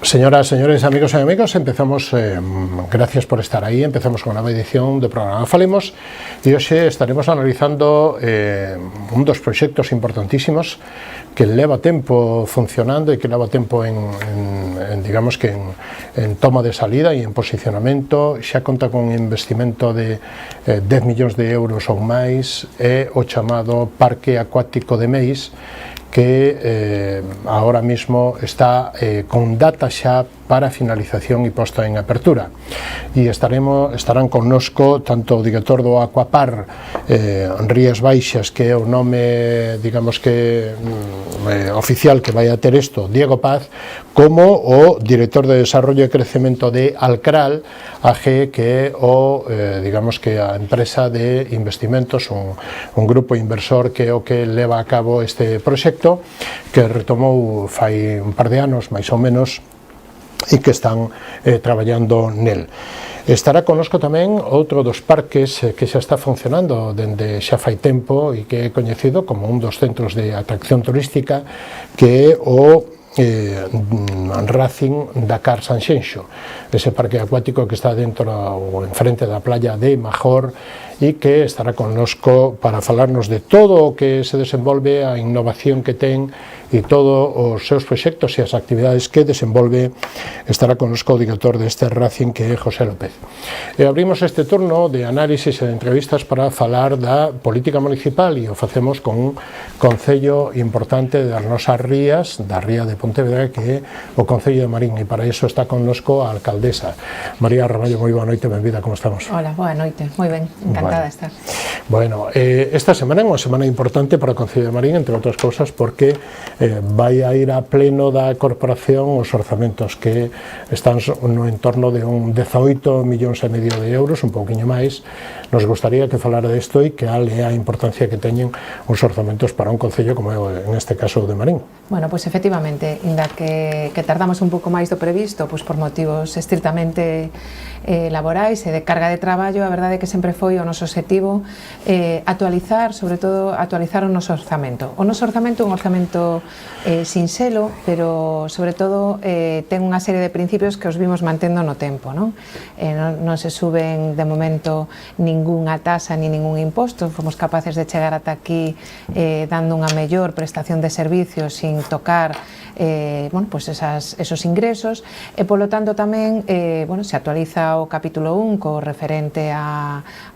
Señoras, señores, amigos y amigas, empezamos, gracias por estar aí, empezamos con unha nova edición do programa Falemos e hoxe estaremos analizando un dos proxectos importantísimos que leva tempo funcionando e que leva tempo digamos que en toma de salida e en posicionamento. Xa conta con un investimento de 10 millóns de euros ou máis, é o chamado Parque Acuático de Meis, que ahora mismo está con data xa para finalización e posta en apertura. E estarán connosco tanto o director do Aquapar, Rías Baixas, que é o nome, digamos que oficial que vai a ter isto, Diego Paz, como o director de Desarrollo e Crecemento de Alcral AG, que é digamos que a empresa de investimentos, un grupo inversor que é o que leva a cabo este proxecto, que retomou fai un par de anos, máis ou menos, e que están traballando nel. Estará connosco tamén outro dos parques que xa está funcionando dende xa fai tempo e que é coñecido como un dos centros de atracción turística, que é o Racing Dakar Sanxenxo, ese parque acuático que está dentro ou enfrente da playa de Major, e que estará connosco para falarnos de todo o que se desenvolve, a innovación que ten e todos os seus proxectos e as actividades que desenvolve. Estará connosco o director deste Racing, que é José López. E abrimos este turno de análisis e de entrevistas para falar da política municipal, e o facemos con un concello importante das nosas rías, da ría de Pontevedra, que é o Concello de Marín, e para iso está connosco a alcaldesa María Ramallo. Moi boa noite, benvida, como estamos? Hola, boa noite, moi ben, encantada de estar. Bueno, esta semana é unha semana importante para o Concello de Marín, entre outras cousas, porque vai a ir a pleno da corporación os orzamentos, que están no entorno de un 18,5 millóns de euros, un pouquiño máis. Nos gustaría que falara disto e que cal é a importancia que teñen os orzamentos para un concello como é, en este caso, o de Marín. Bueno, pois efectivamente, inda que tardamos un pouco máis do previsto, pois por motivos estritamente laborais e de carga de traballo, a verdade é que sempre foi o noso objetivo actualizar, sobre todo actualizar o noso orzamento. O noso orzamento é un orzamento sinxelo, pero sobre todo ten unha serie de principios que os vimos mantendo no tempo, non? Non se suben de momento ningunha tasa ni ningún imposto, fomos capaces de chegar ata aquí dando unha mellor prestación de servicios sin tocar bueno, pues esos ingresos, e polo tanto tamén bueno, se actualiza o capítulo 1 co referente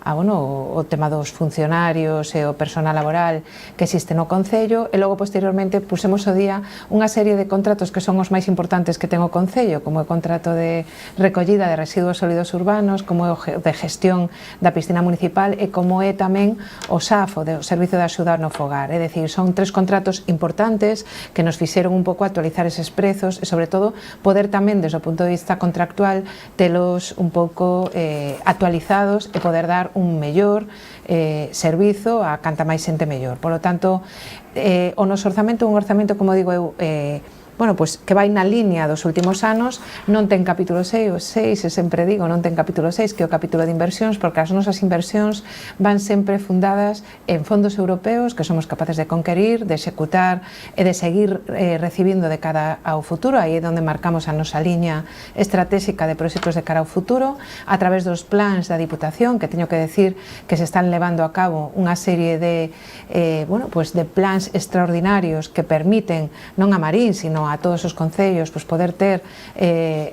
bueno, o tema dos funcionarios e o personal laboral que existe no Concello, e logo posteriormente pusemos o día unha serie de contratos que son os máis importantes que ten o Concello, como o contrato de recollida de residuos sólidos urbanos, como o de gestión da piscina municipal, e como é tamén o SAFO, o Servicio de Axuda no Fogar. É dicir, son tres contratos importantes que nos fixeron un pouco actualizar eses prezos e, sobre todo, poder tamén, desde o punto de vista contractual, telos un pouco actualizados e poder dar un mellor servizo a canta máis xente mellor. Por lo tanto, o noso orzamento é un orzamento, como digo eu, bueno, pois que vai na línea dos últimos anos, non ten capítulo 6, e sempre digo, non ten capítulo 6, que é o capítulo de inversións, porque as nosas inversións van sempre fundadas en fondos europeos que somos capaces de conquerir, de executar e de seguir recibindo de cara ao futuro. Aí é onde marcamos a nosa liña estratégica de proxectos de cara ao futuro, a través dos plans da Diputación, que teño que decir que se están levando a cabo unha serie de, bueno, pois de plans extraordinarios que permiten, non a Marín, sino a todos os concellos, pois poder ter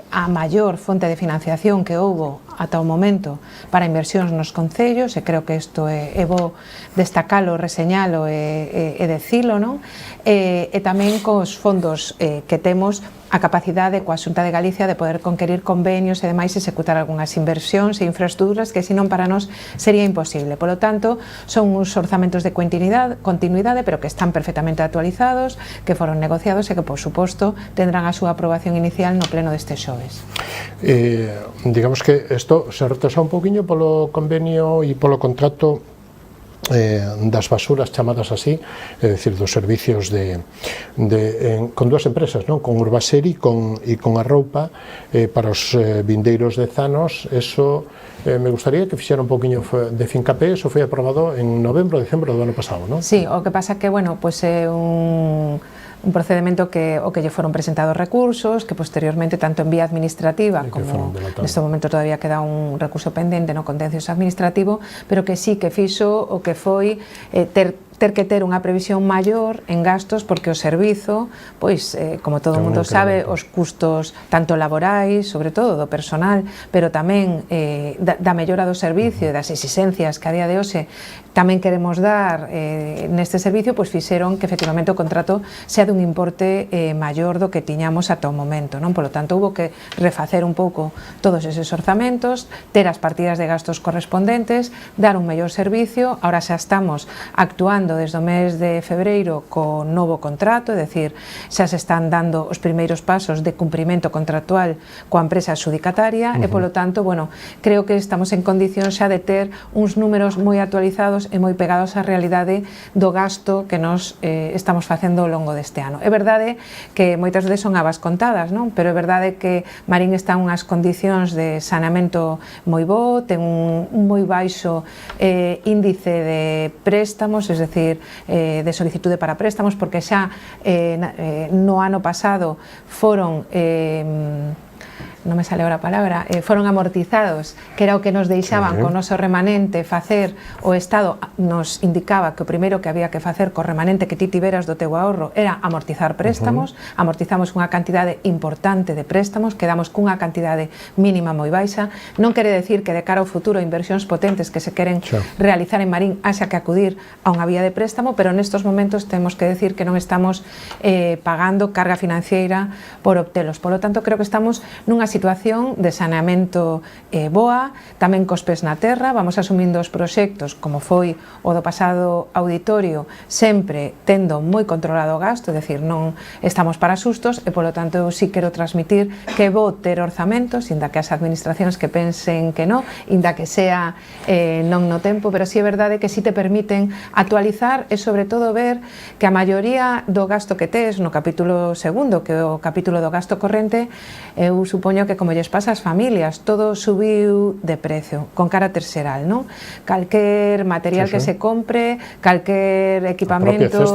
a maior fonte de financiación que houbo ata o momento para inversións nos concellos, e creo que isto é bo destacalo, reseñalo e decilo, non? E tamén cos fondos que temos a capacidade coa Xunta de Galicia de poder conquerir convenios e demais, executar algunhas inversións e infraestructuras que senón para nós sería imposible. Por lo tanto, son uns orzamentos de continuidade, pero que están perfectamente actualizados, que foron negociados e que, por suposto, tendrán a súa aprobación inicial no pleno deste xoves. Digamos que isto se retrasa un poquinho polo convenio e polo contrato das basuras, chamadas así, é dicir, dos servicios con dúas empresas, non? Con Urbaser e con a roupa para os vindeiros dezanos. Eso me gustaría que fixera un poquinho de fincapé. Eso foi aprobado en novembro, decembro do ano pasado, non? Sí, o que pasa que, bueno, pois é un un procedimento o que lle foron presentados recursos, que posteriormente, tanto en vía administrativa como neste momento todavía queda un recurso pendente no contencioso administrativo, pero que sí que fixo o que foi ter que ter unha previsión maior en gastos, porque o servizo, pois, como todo o mundo sabe, os custos tanto laborais, sobre todo do personal, pero tamén da mellora do servicio e das exigencias que a día de hoxe tamén queremos dar neste servicio, pois fixeron que efectivamente o contrato sea dun importe maior do que tiñamos ata o momento, non? Polo tanto, houve que refacer un pouco todos eses orzamentos, ter as partidas de gastos correspondentes, dar un mellor servicio. Ahora xa estamos actuando desde o mes de febreiro co novo contrato, é dicir, xa se están dando os primeiros pasos de cumprimento contractual coa empresa adxudicataria e, polo tanto, bueno, creo que estamos en condicións xa de ter uns números moi actualizados e moi pegados á realidade do gasto que nos estamos facendo ao longo deste ano. É verdade que moitas veces son habas contadas, non? Pero é verdade que Marín está en unhas condicións de saneamento moi bo, ten un moi baixo índice de préstamos, es decir, de solicitude para préstamos, porque xa no ano pasado foron non me sale ahora a palabra, foron amortizados, que era o que nos deixaban co noso remanente facer. O Estado nos indicaba que o primeiro que había que facer co remanente que ti tiveras do teu ahorro era amortizar préstamos. Amortizamos unha cantidade importante de préstamos, quedamos cunha cantidade mínima moi baixa. Non quere decir que de cara ao futuro inversións potentes que se queren realizar en Marín haxa que acudir a unha vía de préstamo, pero nestos momentos temos que decir que non estamos pagando carga financiera por obtelos. Por lo tanto, creo que estamos nunha situación de saneamento boa, tamén cos pés na terra. Vamos asumindo os proxectos como foi o do pasado auditorio, sempre tendo moi controlado o gasto, é dicir, non estamos para sustos e, polo tanto, eu sí quero transmitir que vou ter orzamentos, inda que as administracións que pensen que non, inda que sea non no tempo, pero sí é verdade que sí te permiten actualizar e, sobre todo, ver que a maioría do gasto que tes no capítulo segundo, que é o capítulo do gasto corrente, eu supoño que, como lles pasa ás familias, todo subiu de precio, con carácter xeral, non? Calquer material que se compre, calquer equipamento,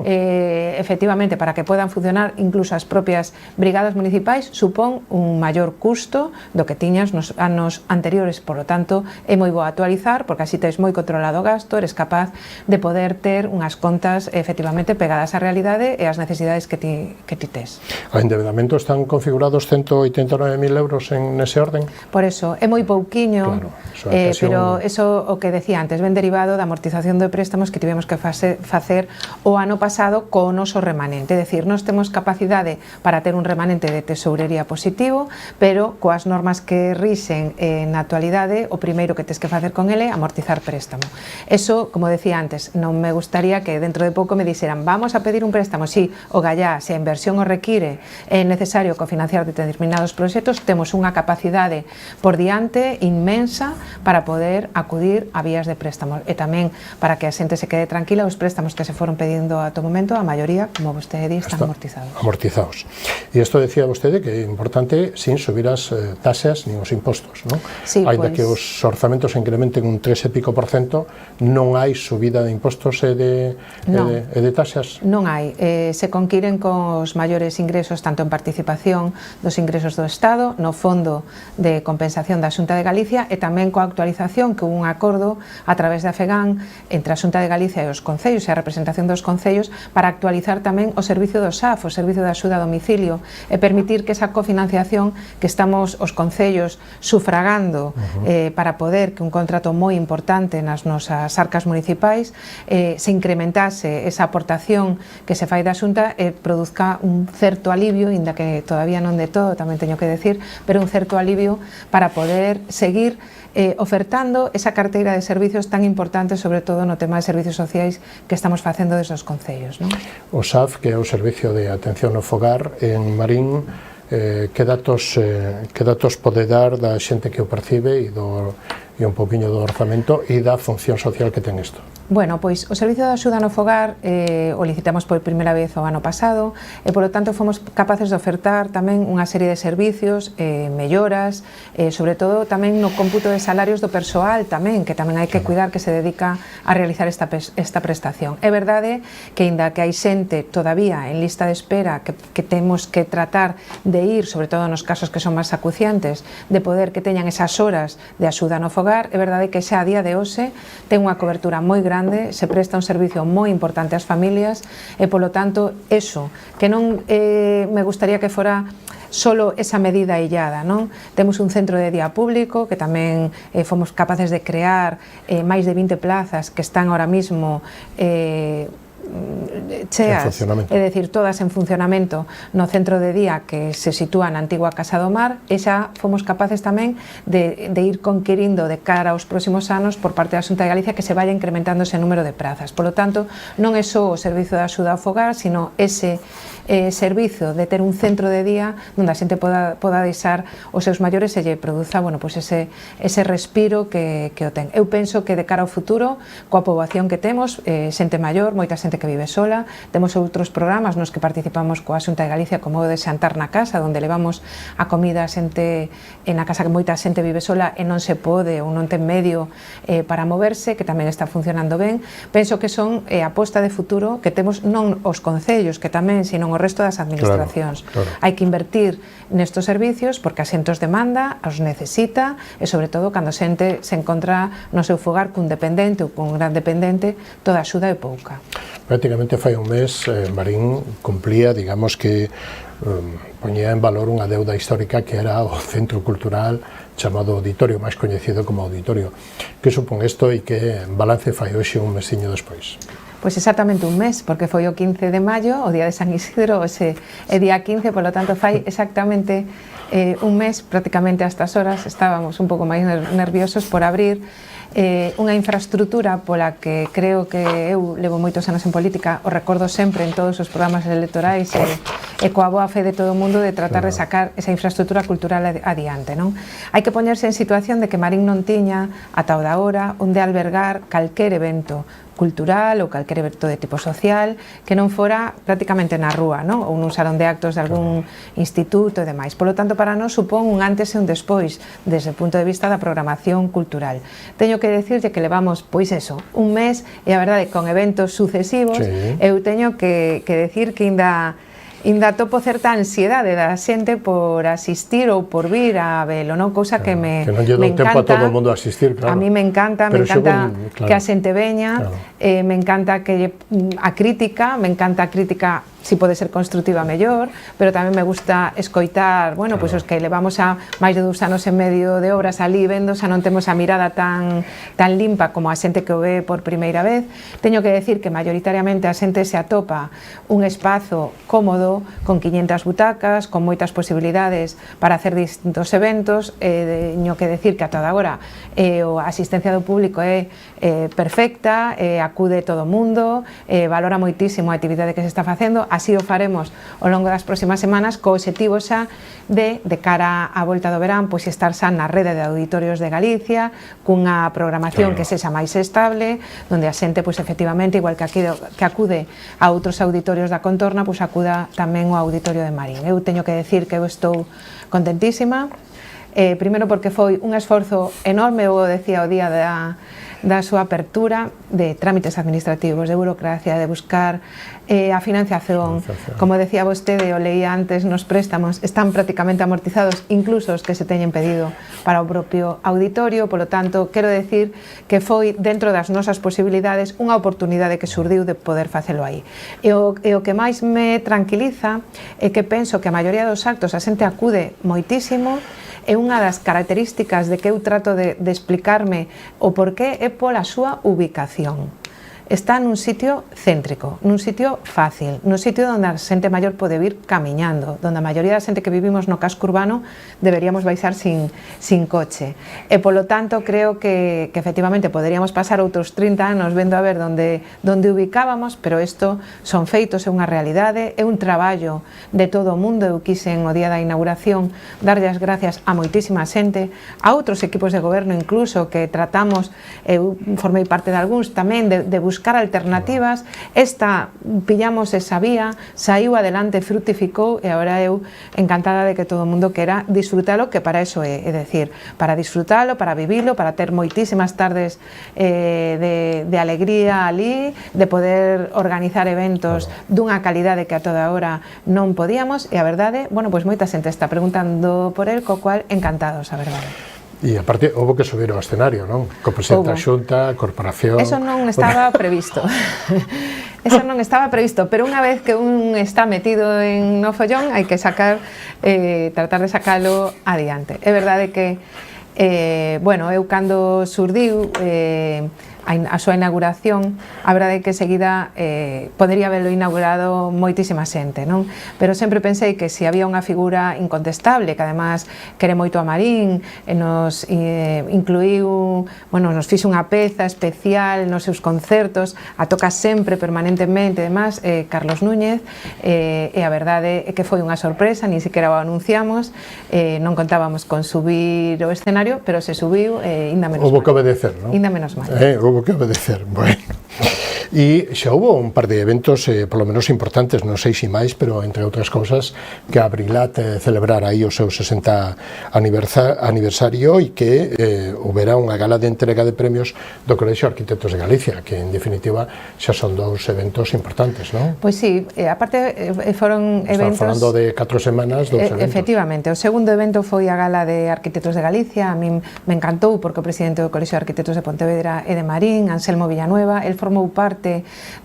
efectivamente, para que podan funcionar incluso as propias brigadas municipais, supón un maior custo do que tiñas nos anos anteriores. Por lo tanto, é moi bo actualizar, porque así tes moi controlado o gasto, eres capaz de poder ter unhas contas efectivamente pegadas á realidade e ás necesidades que ti tes. O endebedamento están configurados 189.000 euros en ese orden? Por eso, é moi pouquiño, pero eso o que decía antes, ven derivado da amortización de préstamos que tivemos que facer o ano pasado co noso remanente. É dicir, nós temos capacidade para ter un remanente de tesourería positivo, pero coas normas que rixen na actualidade, o primeiro que tes que facer con ele é amortizar préstamo. Eso, como decía antes, non me gustaría que dentro de pouco me dixeran vamos a pedir un préstamo, si o gallá, se a inversión o require, é necesario cofinanciar determinados proxectos, temos unha capacidade por diante inmensa para poder acudir a vías de préstamos e tamén para que a xente se quede tranquila. Os préstamos que se foron pedindo a todo momento, a maioría, como vostede di, están amortizados. E isto decía vostede que é importante sin subir as taxas nin os impostos, non? Sí, ainda que os orzamentos incrementen un 3 e pico %, non hai subida de impostos e de taxas? Non hai. Se conquiren cos maiores ingresos, tanto en participación dos ingresos do Estado, no Fondo de Compensación da Xunta de Galicia e tamén coa actualización que hubo un acordo a través da FEGAN entre a Xunta de Galicia e os concellos e a representación dos concellos para actualizar tamén o servicio do SAF, o servicio de axuda a domicilio, e permitir que esa cofinanciación que estamos os concellos sufragando para poder que un contrato moi importante nas nosas arcas municipais se incrementase esa aportación que se fai da Xunta e produzca un certo alivio, inda que todavía non de todo, tamén teño que decir, pero un certo alivio para poder seguir ofertando esa carteira de servicios tan importantes, sobre todo no tema de servicios sociais que estamos facendo desde os concellos, non? O SAF, que é o Servicio de Atención ao Fogar en Marín, que datos pode dar da xente que o percibe e un poquinho do orzamento e da función social que ten isto? Bueno, pois o Servicio de Axuda no Fogar o licitamos por primeira vez o ano pasado e, polo tanto, fomos capaces de ofertar tamén unha serie de servicios, melloras, sobre todo tamén no cómputo de salarios do persoal tamén, que tamén hai que cuidar, que se dedica a realizar esta prestación. É verdade que, inda que hai xente todavía en lista de espera que temos que tratar de ir, sobre todo nos casos que son máis acuciantes, de poder que teñan esas horas de axuda no fogar, é verdade que xa a día de hoxe ten unha cobertura moi grande, se presta un servicio moi importante ás familias e, polo tanto, eso, que non me gustaría que fora solo esa medida illada, non? Temos un centro de día público que tamén fomos capaces de crear máis de 20 plazas que están ahora mismo cheas, é dicir, todas en funcionamento no centro de día que se sitúa na antigua Casa do Mar, e xa fomos capaces tamén de ir conquirindo de cara aos próximos anos por parte da Xunta de Galicia que se vaya incrementando ese número de prazas. Por lo tanto, non é só o servizo de axuda ao fogar, sino ese servizo de ter un centro de día onde a xente poda deixar os seus maiores e lle produza, bueno, pues ese respiro que o ten. Eu penso que de cara ao futuro, coa poboación que temos, xente maior, moita xente que vive sola, temos outros programas nos que participamos coa Xunta de Galicia, como o de Xantar na Casa, onde levamos a comida a xente na casa, que moita xente vive sola e non se pode ou non ten medio para moverse, que tamén está funcionando ben. Penso que son aposta de futuro que temos non os concellos, que tamén, sino o resto das administracións. Hai que invertir nestos servicios porque a xente os demanda, os necesita e, sobre todo, cando a xente se encontra no seu fogar cun dependente ou cun gran dependente, toda a axuda é pouca. Prácticamente fai un mes, Marín cumplía, digamos que poñía en valor unha deuda histórica que era o Centro Cultural chamado Auditorio, máis coñecido como Auditorio. Que supón isto e que balance fai hoxe un mesiño despois? Pois exactamente un mes, porque foi o 15 de maio, o día de San Isidro, hoxe é día 15, polo tanto fai exactamente un mes, prácticamente a estas horas, estábamos un pouco máis nerviosos por abrir unha infraestructura pola que creo que eu levo moitos anos en política, o recordo sempre en todos os programas electorais e coa boa fe de todo o mundo de tratar de sacar esa infraestructura cultural adiante, non? Hai que poñerse en situación de que Marín non tiña ata o da hora onde albergar calquer evento cultural ou calquer evento de tipo social que non fora prácticamente na rúa, non? Ou nun salón de actos de algún instituto e demais. Por lo tanto, para nós supón un antes e un despois desde o punto de vista da programación cultural. Teño que decirlle que levamos, pois eso, un mes e a verdade, con eventos sucesivos, eu teño que decir que ainda topo certa ansiedade da xente por asistir ou por vir a velo, non? Cousa que me encanta. Que non lle dou tempo a todo o mundo a asistir, claro. A mí me encanta que a xente veña, me encanta que a crítica, si pode ser construtiva mellor, pero tamén me gusta escoitar, bueno, pois os que levamos a máis de 2 anos e medio de obras ali vendo, xa non temos a mirada tan limpa como a xente que o ve por primeira vez. Teño que decir que maioritariamente a xente se atopa un espazo cómodo, con 500 butacas, con moitas posibilidades para hacer distintos eventos. Teño que decir que ata agora a asistencia do público é perfecta, acude todo o mundo, valora moitísimo a actividade que se está facendo. Así o faremos ao longo das próximas semanas, co obxectivo xa de cara á volta do verán, pois estar xa na rede de auditorios de Galicia, cunha programación que sexa máis estable, onde a xente, pois efectivamente, igual que acude a outros auditorios da contorna, pois acuda tamén ao auditorio de Marín. Eu teño que decir que eu estou contentísima, primeiro porque foi un esforzo enorme, eu decía o día da súa apertura, de trámites administrativos, de burocracia, de buscar a financiación. Como decía vostede, o leía antes, nos préstamos están prácticamente amortizados, incluso os que se teñen pedido para o propio auditorio. Polo tanto, quero decir que foi dentro das nosas posibilidades unha oportunidade que surdiu de poder facelo aí. E o que máis me tranquiliza é que penso que a maioría dos actos a xente acude moitísimo. É unha das características de que eu trato de explicarme o porqué é pola súa ubicación. está nun sitio céntrico, nun sitio fácil, nun sitio onde a xente maior pode vir camiñando, onde a maioría da xente que vivimos no casco urbano deberíamos baixar sin coche. E polo tanto creo que efectivamente poderíamos pasar outros 30 anos vendo a ver onde ubicábamos, pero isto son feitos, é unha realidade, é un traballo de todo o mundo. Eu quixen o día da inauguración darlle as gracias a moitísima xente, a outros equipos de goberno incluso que tratamos, eu formei parte de algúns tamén, de buscar alternativas. Pillamos esa vía, saiu adelante, fructificou, e agora eu encantada de que todo o mundo quera disfrutalo, que para eso é decir, para disfrutalo, para vivilo, para ter moitísimas tardes de alegría ali, de poder organizar eventos dunha calidade que a toda hora non podíamos, e a verdade, bueno, pois moita xente está preguntando por el, co cual encantados, a verdade. E aparte, houve que subir ao escenario, non? Co presidente da Xunta, corporación... Eso non estaba previsto. Eso non estaba previsto, pero unha vez que un está metido en no follón, hai que tratar de sacalo adiante. É verdade que, bueno, eu cando surdiu a súa inauguración, a verdade é que seguida podería haberlo inaugurado moitísima xente, non? Pero sempre pensei que se había unha figura incontestable, que además quere moito a Marín, nos incluiu, bueno, nos fixe unha peza especial nos seus concertos, a toca sempre, permanentemente, además, Carlos Núñez, e a verdade é que foi unha sorpresa, ni siquiera o anunciamos, non contábamos con subir o escenario, pero se subiu, inda menos mal. Houve que obedecer, non? Inda menos mal. Houve que obedecer, bueno. E xa houve un par de eventos, polo menos importantes, non sei se máis, pero entre outras cousas, que a Abrilat celebrara aí o seu 60 aniversario e que houbera unha gala de entrega de premios do Colexio de Arquitectos de Galicia, que en definitiva xa son dous eventos importantes, non? Pois sí, aparte foron eventos... Están falando de 4 semanas, dous eventos. Efectivamente, o segundo evento foi a gala de Arquitectos de Galicia. A min me encantou porque o presidente do Colexio de Arquitectos de Pontevedra e de Marín, Anselmo Villanueva, el formou parte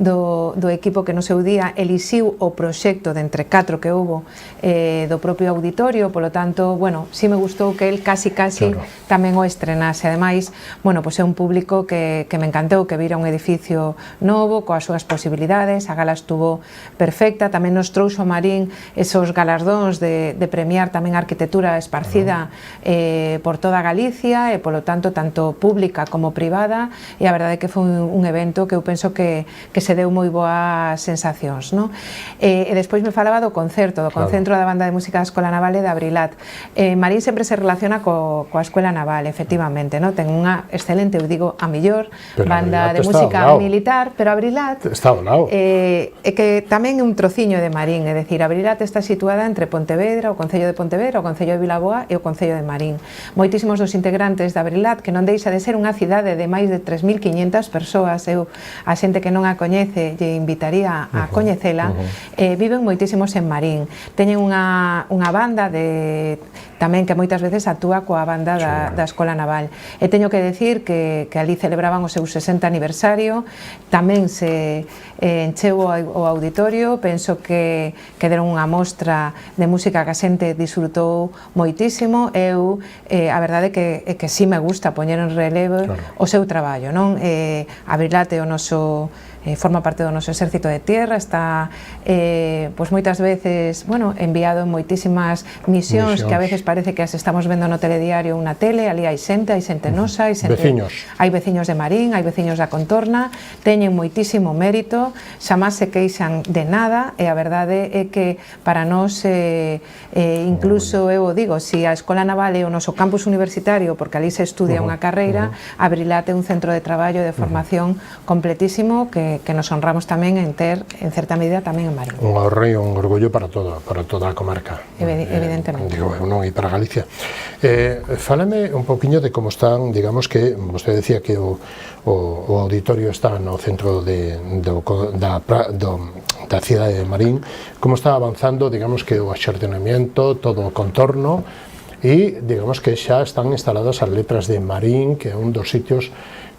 do equipo que no seu día elixiu o proxecto de entre 4 que houbo do propio auditorio, polo tanto, bueno, si me gustou que el casi claro, tamén o estrenase. Ademais, bueno, pois é un público que me encantou, que vira un edificio novo, coas súas posibilidades. A gala estuvo perfecta, tamén nos trouxo a Marín esos galardóns de premiar tamén a arquitectura esparcida por toda Galicia, e polo tanto, tanto pública como privada, e a verdade é que foi un evento que eu penso que se deu moi boas sensacións, non? E despois me falaba do concerto da Banda de Música da Escola Naval e da Abrilat. Marín sempre se relaciona coa Escola Naval, efectivamente, non? Ten unha excelente, eu digo, a mellor banda de música militar, pero Abrilat está ao lado. É que tamén é un trociño de Marín, é dicir, Abrilat está situada entre Pontevedra, o Concello de Pontevedra, o Concello de Vilaboa e o Concello de Marín. Moitísimos dos integrantes da Abrilat, que non deixa de ser unha cidade de máis de 3.500 persoas, eu a xente que non a coñece lle invitaría a coñecela, viven moitísimos en Marín. Teñen unha banda tamén que moitas veces actúa coa banda da Escola Naval. E teño que decir que ali celebraban o seu 60 aniversario, tamén se encheu o auditorio, penso que deron unha mostra de música que a xente disfrutou moitísimo. Eu, a verdade é que si me gusta poñer en relevo o seu traballo, non? Abrilat é o noso forma parte do noso exército de tierra, está pois moitas veces, bueno, enviado en moitísimas misións que a veces parece que as estamos vendo no telediario ou na tele. Ali hai xente nosa, hai veciños de Marín, hai veciños da contorna, teñen moitísimo mérito, xamás se queixan de nada, e a verdade é que para nós, incluso eu o digo, se a Escola Naval é o noso campus universitario, porque ali se estudia unha carreira, Abrilat é un centro de traballo e de formación completísimo que nos honramos tamén en ter, en certa medida, tamén en Marín. Un honra e un orgullo para toda a comarca. Evidentemente. Digo, non, e para Galicia. Fálame un poquinho de como están, digamos que, vostede decía que o auditorio está no centro da cidade de Marín, como está avanzando, digamos que o axordenamento, todo o contorno, e digamos que xa están instaladas as letras de Marín, que é un dos sitios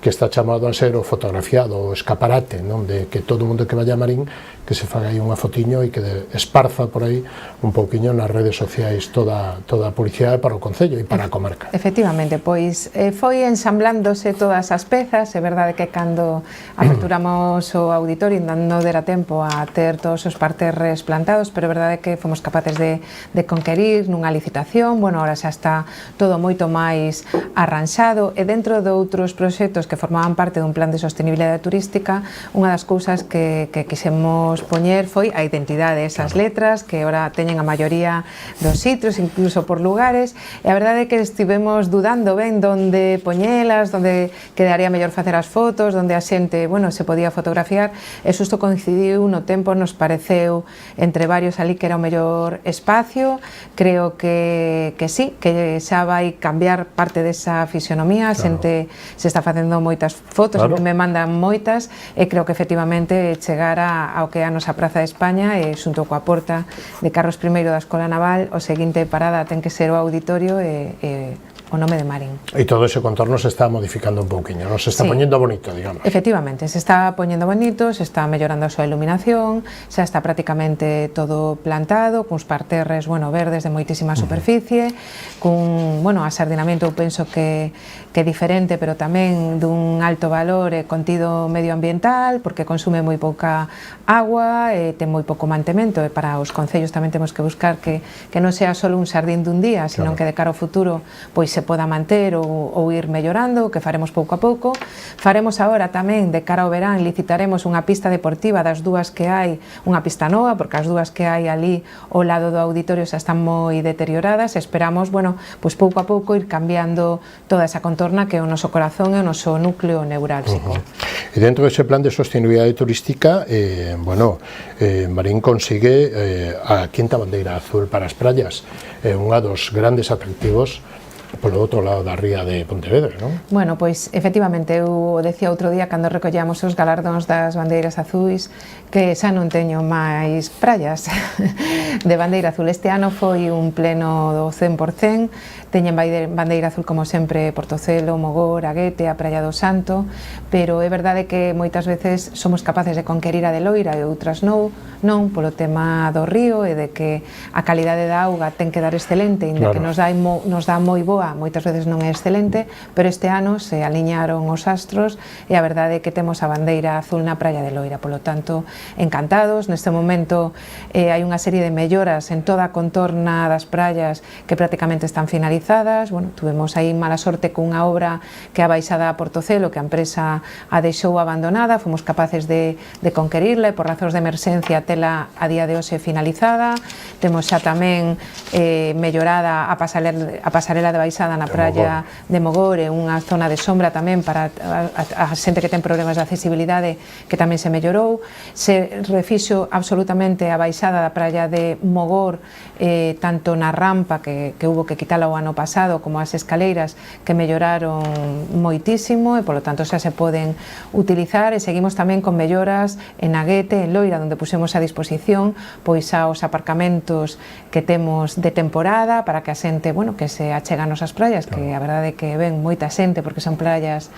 que está chamado a ser o fotografiado, o escaparate, non? De que todo o mundo que vaya a Marín que se faga aí unha fotiño e que esparza por aí un pouquiño nas redes sociais toda a publicidade para o Concello e para a comarca. Efectivamente, pois foi ensamblándose todas as pezas. É verdade que cando aperturamos o auditorio non dera tempo a ter todos os parterres plantados, pero é verdade que fomos capaces de conquerir nunha licitación. Bueno, ahora xa está todo moito máis arranxado, e dentro de outros proxectos que formaban parte dun plan de sostenibilidade turística, unha das cousas que quixemos poñer foi a identidade, esas letras que ahora teñen a maioría dos sitios, incluso por lugares, e a verdade é que estivemos dudando ben donde poñelas, donde quedaría mellor facer as fotos, donde a xente, bueno, se podía fotografiar, e xusto coincidiu no tempo, nos pareceu entre varios ali que era o mellor espacio. Creo que sí, que xa vai cambiar parte desa fisionomía, a xente se está facendo moitas fotos, me mandan moitas, e creo que efectivamente chegar ao que a nosa Praza de España e xunto coa porta de Carlos I da Escola Naval, o seguinte parada ten que ser o auditorio e o nome de Marín. E todo ese contorno se está modificando un pouquiño, non? Se está poñendo bonito, digamos. Efectivamente, se está poñendo bonito, se está mellorando a súa iluminación, xa está prácticamente todo plantado, cuns parterres, bueno, verdes de moitísima superficie, cun, bueno, asardinamento eu penso que é diferente, pero tamén dun alto valor e contido medioambiental, porque consume moi pouca agua, ten moi pouco mantemento, e para os concellos tamén temos que buscar que non sea só un xardín dun día, senón que de cara ao futuro pois se poda manter ou ir mellorando, que faremos pouco a pouco. Faremos agora tamén, de cara ao verán, licitaremos unha pista deportiva das dúas que hai, unha pista nova, porque as dúas que hai ali ao lado do auditorio xa están moi deterioradas. Esperamos, bueno, pois pouco a pouco ir cambiando toda esa contorna que é o noso corazón e o noso núcleo neurálxico. E dentro dese plan de sostenibilidade turística, bueno, Marín consigue a quinta bandeira azul para as praias, unha dos grandes atractivos polo outro lado da ría de Pontevedra, non? Bueno, pois, efectivamente, eu decía outro día cando recollamos os galardóns das bandeiras azuis que xa non teño máis praias de bandeira azul. Este ano foi un pleno do 100%, teñen bandeira azul como sempre Portocelo, Mogor, Aguete, a Praia do Santo, pero é verdade que moitas veces somos capaces de conquerir a de Loira e outras non, polo tema do río e de que a calidade da auga ten que dar excelente, inda que nos dá moi boa, moitas veces non é excelente, pero este ano se aliñaron os astros e a verdade é que temos a bandeira azul na Praia de Loira. Polo tanto, encantados. Neste momento hai unha serie de melloras en toda a contorna das praias que prácticamente están finalizadas. Bueno, tuvemos aí mala sorte cunha obra que a baixada a Portocelo, que a empresa a deixou abandonada, fomos capaces de conquerirla e por razóns de emerxencia tela a día de hoxe finalizada. Temos xa tamén mellorada a pasarela de baixada na praia de Mogor, e unha zona de sombra tamén para a xente que ten problemas de accesibilidade, que tamén se mellorou. Se refixo absolutamente a baixada da praia de Mogor, tanto na rampa que hubo que quitala o ano pasado, como as escaleiras que melloraron moitísimo, e polo tanto xa se poden utilizar. E seguimos tamén con melloras en Aguete, en Loira, onde pusemos a disposición pois aos aparcamentos que temos de temporada para que a xente, bueno, que se achega a nosas praias, que a verdade é que ven moita xente porque son praias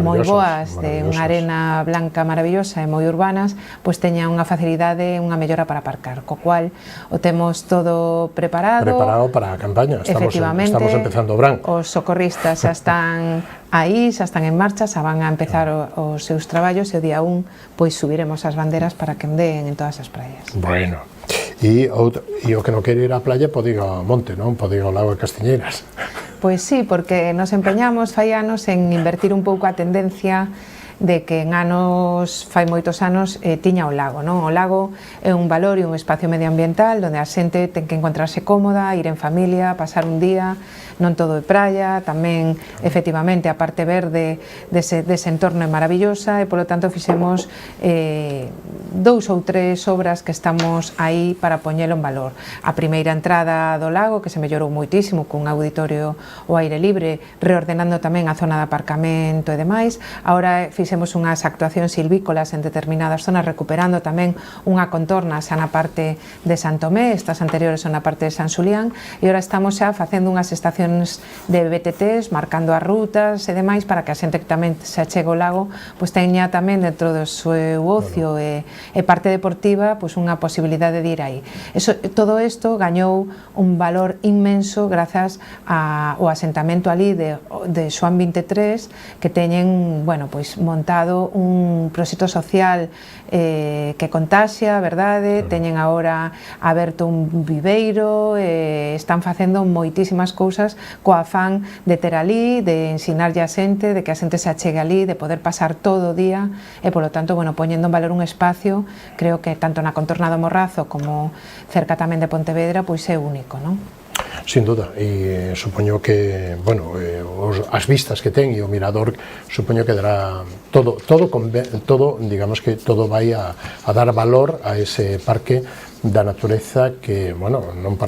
moi boas, de unha arena blanca maravillosa e moi urbanas, pois teña unha facilidade, unha mellora para aparcar, co cual o temos todo preparado para a campaña. Estamos empezando o verán. Os socorristas xa están aí, xa están en marcha, xa van a empezar os seus traballos, e o día 1 pois subiremos as banderas para que ondeen en todas as praias. Bueno, e o que non quere ir á playa pode ir ao monte, non? Pode ir ao lago de Castiñeiras. Pois sí, porque nos empeñamos fai anos en invertir un pouco a tendencia de que en anos, fai moitos anos, tiña o lago, non? O lago é un valor e un espacio medioambiental onde a xente ten que encontrarse cómoda, ir en familia, pasar un día, non todo é praia, tamén, efectivamente, a parte verde dese entorno é maravillosa, e polo tanto fixemos 2 ou 3 obras que estamos aí para poñelo en valor. A primeira entrada do lago, que se mellorou moitísimo, cun auditorio ao aire libre, reordenando tamén a zona de aparcamento e demais. Agora fixemos unhas actuacións silvícolas en determinadas zonas, recuperando tamén unha contorna xa na parte de San Tomé, estas anteriores son na parte de San Xulián, e agora estamos xa facendo unhas estacións instalacións de BTTs, marcando as rutas e demais, para que a xente que tamén se achegue ao lago pois teña tamén dentro do seu ocio e parte deportiva pois unha posibilidade de ir aí. Todo isto gañou un valor inmenso grazas ao asentamento ali de Xoán 23, que teñen, bueno, pois montado un proxecto social que contaxia, verdade, teñen agora aberto un viveiro, están facendo moitísimas cousas co afán de ter ali, de ensinarlle a xente, de que a xente se achegue ali, de poder pasar todo o día e, polo tanto, bueno, poñendo en valor un espacio, creo que tanto na contorna do Morrazo como cerca tamén de Pontevedra, pois é único, non? Sin duda, e supoño que, bueno, as vistas que ten e o mirador, supoño que dará todo, digamos que todo vai a dar valor a ese parque da natureza que, bueno, non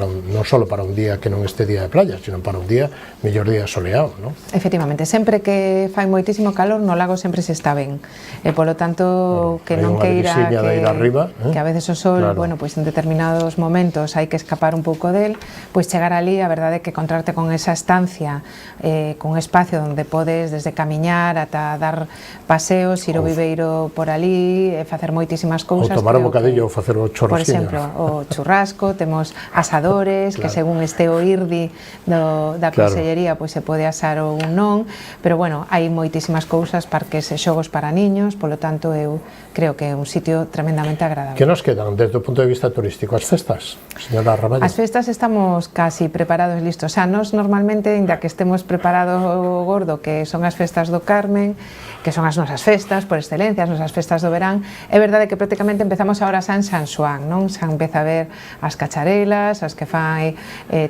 só para un día que non este día de playa, sino para un día, mellor día soleado, non? Efectivamente, sempre que fai moitísimo calor no lago sempre se está ben, e polo tanto que non queira que a veces o sol, bueno, pois en determinados momentos hai que escapar un pouco del, pois chegar ali, a verdade é que encontrarte con esa estancia, con un espacio onde podes desde camiñar ata dar paseos, ir ao viveiro por ali, facer moitísimas cousas. Ou tomar un bocadillo ou facer o churrasquiño. Por exemplo, o churrasco, temos asadores, que según este o IRDI da Consellería, pois se pode asar ou non, pero bueno, hai moitísimas cousas, parques e xogos para niños, polo tanto eu creo que é un sitio tremendamente agradable. Que nos quedan desde o punto de vista turístico? As festas, señora Ramallo? As festas estamos casi preparados e listos. Xa nos normalmente, ainda que estemos preparados o gordo, que son as festas do Carmen, que son as nosas festas por excelencia, as nosas festas do verán, é verdade que prácticamente empezamos agora xa en San Xoán, non? Xa empeza a ver as cacharelas, as que fai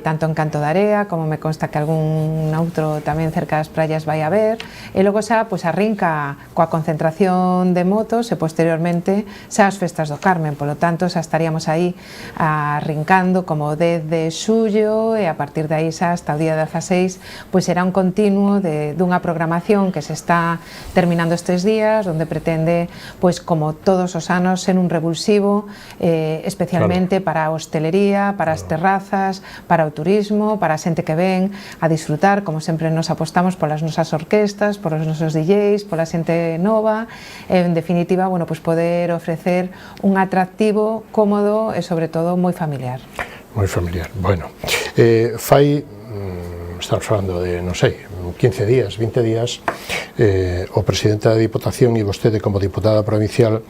tanto en Canto da Area, como me consta que algún outro tamén cerca das praias vai a ver, e logo xa pois arrinca coa concentración de motos e posteriormente xa as festas do Carmen, polo tanto xa estaríamos aí arrincando como 10 de xullo e a partir de aí xa hasta o día 16 pois será un continuo dunha programación que se está terminando estes días, onde pretende, pois como todos os anos, ser un revulsivo especialmente para a hostelería, para as terrazas, para o turismo, para a xente que ven a disfrutar, como sempre nos apostamos polas nosas orquestas, polos nosos DJs, pola xente nova, en definitiva, bueno, pois poder ofrecer un atractivo cómodo e sobre todo moi familiar. Moi familiar, bueno. Estamos falando de, non sei, 15 días, 20 días, o presidente da Diputación e vostede como diputada provincial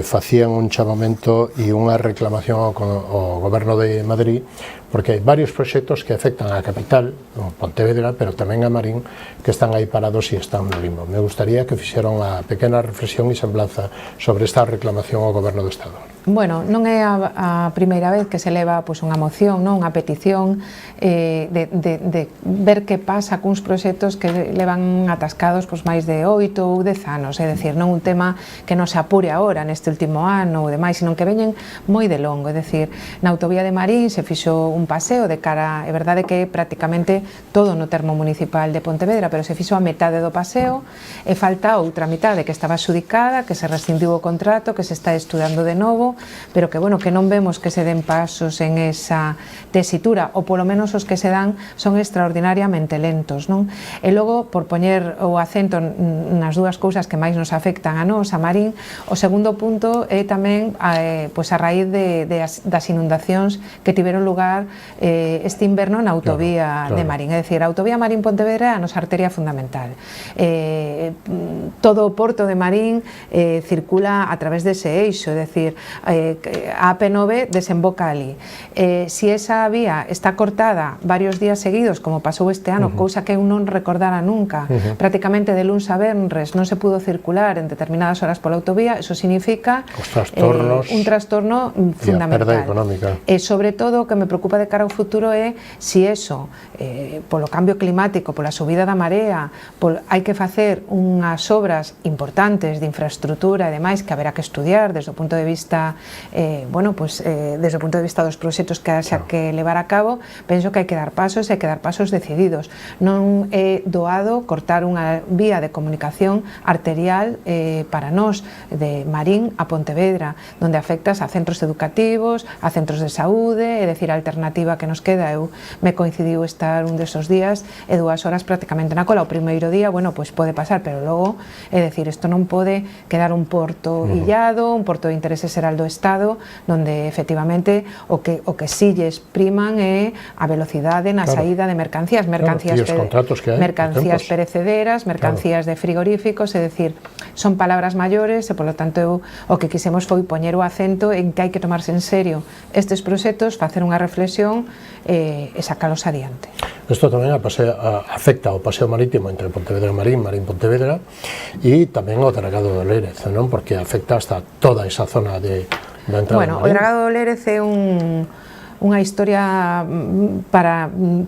facían un chamamento e unha reclamación ao Goberno de Madrid, porque hai varios proxectos que afectan á capital, Pontevedra, pero tamén a Marín, que están aí parados e están no limbo. Me gustaría que fixeran unha pequena reflexión e semblanza sobre esta reclamación ao Goberno do Estado. Bueno, non é a primeira vez que se leva pois, unha moción, non? Unha petición de ver que pasa cuns proxectos que levan atascados pois, máis de 8 ou 10 anos, é dicir, non un tema que non se apure agora neste último ano ou demais, sino que veñen moi de longo, é dicir, na autovía de Marín se fixo un paseo de cara, é verdade que prácticamente todo no termo municipal de Pontevedra, pero se fixo a metade do paseo e falta outra metade que estaba xudicada, que se rescindiu o contrato, que se está estudando de novo, pero que, bueno, que non vemos que se den pasos en esa tesitura, ou polo menos os que se dan son extraordinariamente lentos, non? E logo, por poñer o acento nas dúas cousas que máis nos afectan a nós, a Marín, o segundo punto é tamén pois a raíz das inundacións que tiveron lugar este inverno na autovía de Marín, é dicir, a autovía Marín-Pontevedra é a nosa arteria fundamental. Todo o porto de Marín circula a través dese eixo, é dicir, a AP9 desemboca ali. Si esa vía está cortada varios días seguidos, como pasou este ano, cousa que eu non recordara nunca, prácticamente de luns a venres non se pudo circular en determinadas horas pola autovía, eso significa un trastorno fundamental. Perda económica. E sobre todo o que me preocupa de cara ao futuro é si eso, polo cambio climático, pola subida da marea, hai que facer unhas obras importantes de infraestructura e demais que haberá que estudiar desde o punto de vista desde o punto de vista dos proxectos que haxa que levar a cabo, penso que hai que dar pasos e hai que dar pasos decididos. Non é doado cortar unha vía de comunicación arterial para nós, de Marín a Pontevedra, donde afectas a centros educativos, a centros de saúde, é dicir, a alternativa alternativa que nos queda. Eu me coincidiu estar un desos días e 2 horas prácticamente na cola. O primeiro día, bueno, pois pode pasar, pero logo, é dicir, isto non pode quedar un porto illado, un porto de interese xeral do Estado, donde efectivamente o que si lles priman é a velocidade na saída de mercancías, mercancías perecederas, mercancías de frigoríficos, é dicir, son palabras maiores e, polo tanto, eu o que quisemos foi poñer o acento en que hai que tomarse en serio estes proxectos, facer unha reflexión e sacalos adiante. Isto tamén afecta ao paseo marítimo entre Pontevedra e Marín, Marín-Pontevedra, e tamén ao dragado do Lérez, non? Porque afecta hasta toda esa zona da entrada. Bueno, o dragado do Lérez é unha historia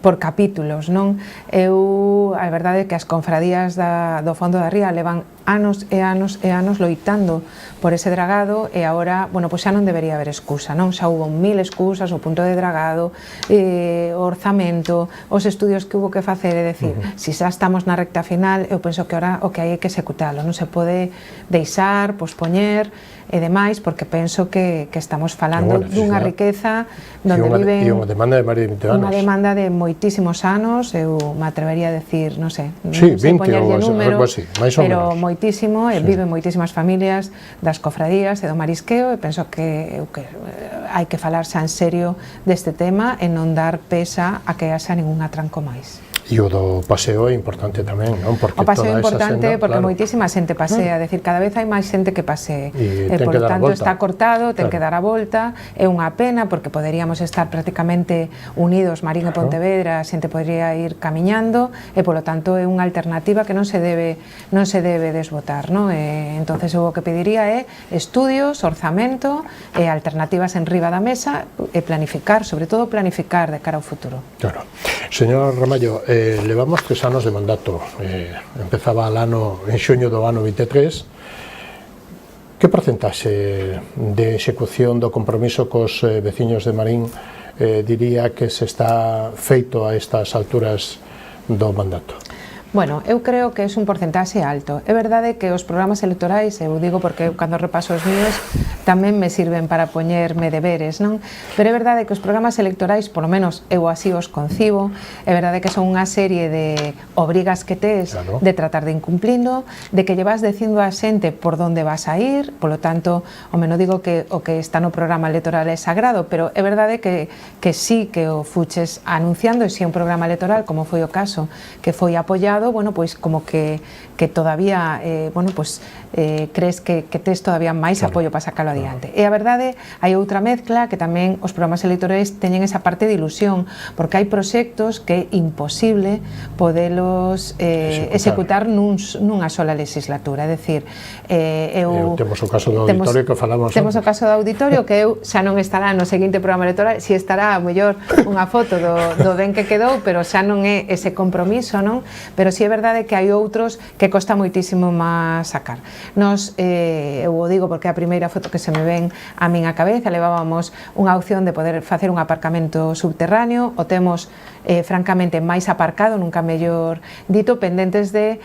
por capítulos, non? A verdade é que as confradías do fondo da ría levan anos e anos e anos loitando por ese dragado e agora, bueno, pois xa non debería haber excusa, non? Xa hubo 1000 excusas, o punto de dragado, o orzamento, os estudios que hubo que facer, é dicir, se xa estamos na recta final, eu penso que ahora o que hai é que executalo, non se pode deixar, pospoñer e demais, porque penso que estamos falando dunha riqueza donde viven... E unha demanda de máis de 20 anos. Unha demanda de moitísimos anos, eu me atrevería a decir, non sei, non sei poñerlle número, pero moitísimo, e viven moitísimas familias das cofradías e do marisqueo, e penso que hai que falar xa en serio deste tema e non dar pesa a que haxa ningún atranco máis. E o do paseo é importante tamén, non? Porque o paseo é importante porque moitísima xente pasea, é dicir, cada vez hai máis xente que pasee, e por tanto está cortado, ten que dar a volta, é unha pena porque poderíamos estar prácticamente unidos, Marín e Pontevedra, a xente podría ir camiñando e polo tanto é unha alternativa que non se debe desbotar, non? Entonces o que pediría é estudios, orzamento e alternativas en riba da mesa e planificar, sobre todo planificar de cara ao futuro. Claro. Señor Ramallo, levamos 3 anos de mandato, empezaba en xuño do ano 23. Que porcentaxe de execución do compromiso cos veciños de Marín diría que se está feito a estas alturas do mandato? Bueno, eu creo que é un porcentaxe alto. É verdade que os programas electorais, eu digo porque cando repaso os míos, tamén me sirven para poñerme deberes, non? Pero é verdade que os programas electorais, polo menos eu así os concibo, é verdade que son unha serie de obrigas que tes de tratar de incumplindo, de que lle vas dicindo a xente por onde vas a ir, polo tanto, non digo que o que está no programa electoral é sagrado, pero é verdade que sí que o fuches anunciando, e si un programa electoral, como foi o caso, que foi apoiado, bueno, pois como que todavía, bueno, pois crees que tes todavía máis apoio para sacarlo adiante. E a verdade, hai outra mezcla que tamén os programas electorais teñen esa parte de ilusión, porque hai proxectos que é imposible podelos executar nunha sola legislatura, é dicir, temos o caso do auditorio que falamos. Temos o caso do auditorio que eu xa non estará no seguinte programa electoral, si estará a mellor unha foto do ben que quedou, pero xa non é ese compromiso, non? Pero si é verdade que hai outros que costa moitísimo máis sacar. Nos, eu o digo porque a primeira foto que se me ven a min a cabeza, levábamos unha opción de poder facer un aparcamento subterráneo, o temos francamente máis aparcado, nunca mellor dito, pendentes de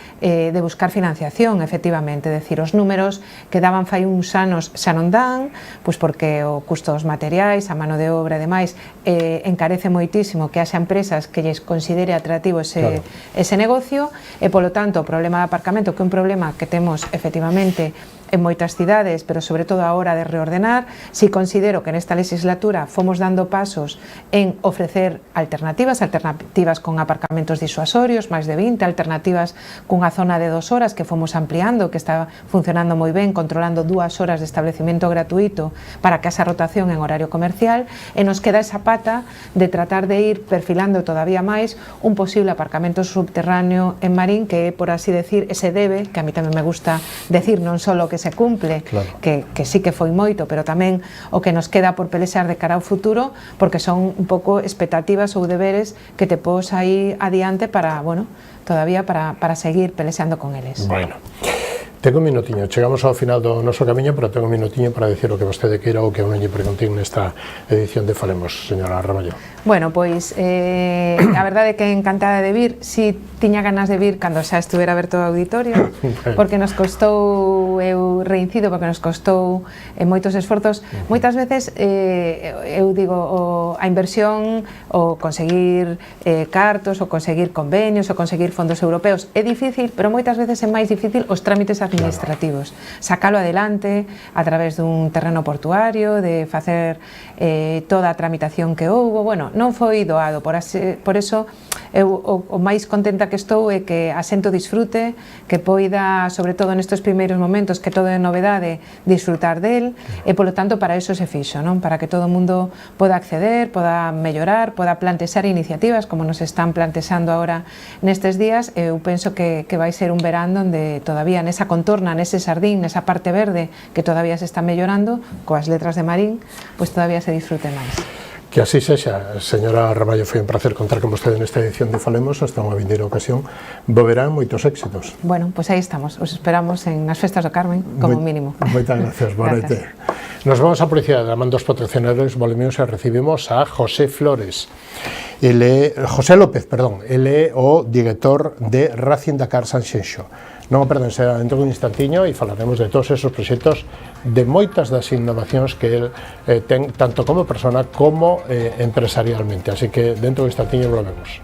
buscar financiación, efectivamente, é dicir, os números que daban fai uns anos xa non dan, pois porque o custo dos materiais, a mano de obra e demais encarece moitísimo que haxa empresas que lles considere atractivo ese negocio, e polo tanto o problema de aparcamento, que é un problema que temos efectivamente en moitas cidades, pero sobre todo a hora de reordenar, si considero que nesta legislatura fomos dando pasos en ofrecer alternativas con aparcamentos disuasorios, máis de 20, alternativas cunha zona de 2 horas que fomos ampliando, que está funcionando moi ben, controlando 2 horas de establecimiento gratuito para que esa rotación en horario comercial, e nos queda esa pata de tratar de ir perfilando todavía máis un posible aparcamento subterráneo en Marín, que é, por así decir, ese debe, que a mí tamén me gusta decir, non só que se cumple, que sí que foi moito, pero tamén o que nos queda por pelexar de cara ao futuro, porque son un pouco expectativas ou deberes que te pos aí adiante para, bueno, todavía para seguir pelexando con eles. Bueno, Tengo un minutiño, chegamos ao final do noso camiño, pero tengo un minutiño para decir o que vostede queira ou que eu non lle preguntín nesta edición de Falemos, señora Ramallo. Bueno, pois a verdade é que encantada de vir, si tiña ganas de vir cando xa estuvera aberto o auditorio, porque nos costou, eu reincido, porque nos costou moitos esforzos. Moitas veces, eu digo, a inversión, o conseguir cartos, o conseguir convenios, o conseguir fondos europeos, é difícil, pero moitas veces é máis difícil os trámites administrativos. Sacalo adelante a través dun terreno portuario, de facer toda a tramitación que houbo, bueno, non foi doado, por eso eu o máis contenta que estou é que a xente disfrute, que poida, sobre todo nestes primeiros momentos, que todo é novedade, disfrutar del, e polo tanto para eso se fixo, non? Para que todo o mundo poda acceder, poda mellorar, poda plantexar iniciativas como nos están plantexando agora nestes días. Eu penso que vai ser un verán onde todavía nesa contorna, nese sardín, nesa parte verde que todavía se está mellorando, coas letras de Marín, pois todavía se disfrute máis. Que así sexa, señora Ramallo, foi un placer contar con vostede nesta edición de Falemos, hasta unha vindeira ocasión, volverán moitos éxitos. Bueno, pois aí estamos, os esperamos nas festas do Carmen, como mínimo. Moitas gracias, boa noite. Nos vamos a publicidade, a man dos patrocinadores volvemos e recibimos a José Flores. José López, perdón, ele é o director de Racing Dakar Sanxenxo. Non o perden, será dentro dun instantiño e falaremos de todos esos proxectos, de moitas das innovacións que el ten, tanto como persona como empresarialmente. Así que dentro dun instantiño volvemos.